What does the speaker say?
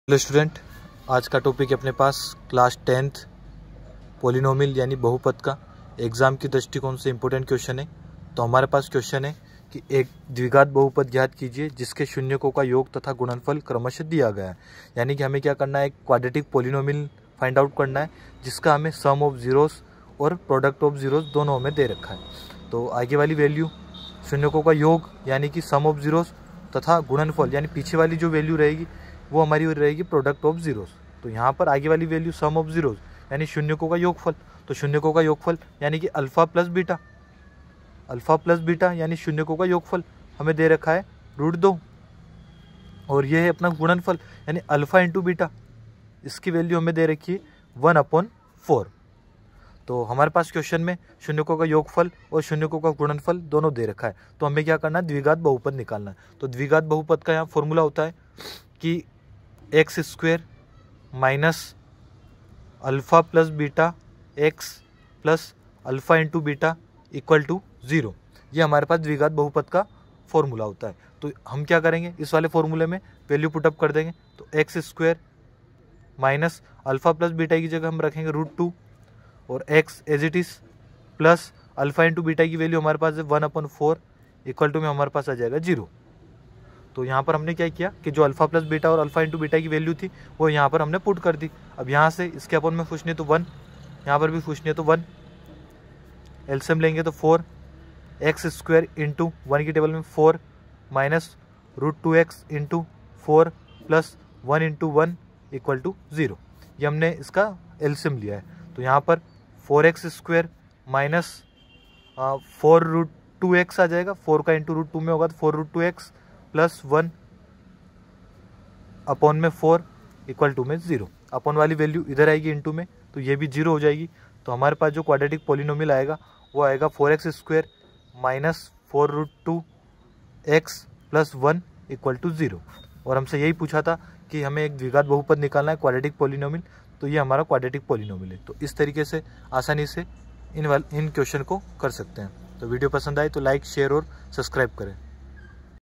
Hello student, आज का topic है अपने पास क्लास 10th पॉलिनोमियल यानी बहुपद का। एग्जाम की दृष्टिकोण से इम्पोर्टेंट क्वेश्चन है। तो हमारे पास क्वेश्चन है कि एक द्विघात बहुपद ज्ञात कीजिए जिसके शून्यकों का योग तथा गुणनफल क्रमशः दिया गया है। यानी कि हमें क्या करना है, एक क्वाड्रेटिक पॉलिनोमियल फाइंड आउट करना है जिसका हमें सम ऑफ जीरोस और प्रोडक्ट ऑफ जीरोस दोनों हमें दे रखा है। तो आगे वाली वैल्यू शून्यकों का योग यानी कि सम ऑफ जीरोस तथा गुणनफल यानी पीछे वाली जो वैल्यू रहेगी वो हमारी रहेगी प्रोडक्ट ऑफ जीरोस। तो यहाँ पर आगे वाली वैल्यू सम ऑफ जीरोस यानी शून्यकों का योगफल। तो शून्यकों का योगफल यानी कि अल्फा प्लस बीटा यानी शून्यकों का योगफल हमें दे रखा है √2। और ये है अपना गुणनफल यानी अल्फा इंटू बीटा, इसकी वैल्यू हमें दे रखी है 1/4। तो हमारे पास क्वेश्चन में शून्यकों का योगफल और शून्यकों का गुणनफल दोनों दे रखा है। तो हमें क्या करना है, द्विघात बहुपद निकालना है। तो द्विघात बहुपद का यहाँ फॉर्मूला होता है कि x² minus alpha plus beta x plus alpha into beta equal to 0। ये हमारे पास द्विघात बहुपद का फॉर्मूला होता है। तो हम क्या करेंगे, इस वाले फॉर्मूले में वैल्यू पुटअप कर देंगे। तो x² minus alpha plus beta की जगह हम रखेंगे √2 और x as it is plus alpha into beta की वैल्यू हमारे पास है 1/4 इक्वल टू में हमारे पास आ जाएगा 0। तो यहाँ पर हमने क्या किया कि जो अल्फा प्लस बीटा और अल्फा इंटू बीटा की वैल्यू थी वो यहाँ पर हमने पुट कर दी। अब यहाँ से इसके अपन में पूछनी है तो 1, यहाँ पर भी पूछनी है तो 1, एलसीएम लेंगे तो 4, x² इंटू 1 की टेबल में 4 minus √2x into 4 plus 1 into 1 equal to 0। ये हमने इसका एलसीएम लिया है। तो यहाँ पर 4x² माइनस 4√2x आ जाएगा, 4 का इंटू √2 में होगा तो 4√2x प्लस 1 अपॉन में 4 इक्वल टू में 0। अपॉन वाली वैल्यू इधर आएगी इंटू में, तो ये भी 0 हो जाएगी। तो हमारे पास जो क्वाड्रेटिक पॉलिनोमियल आएगा वो आएगा 4x² minus 4√2x plus 1 equal to 0। और हमसे यही पूछा था कि हमें एक द्विघात बहुपद निकालना है क्वाड्रेटिक पॉलिनोमियल, तो ये हमारा क्वाड्रेटिक पॉलिनोमियल है। तो इस तरीके से आसानी से इन क्वेश्चन को कर सकते हैं। तो वीडियो पसंद आए तो लाइक, शेयर और सब्सक्राइब करें।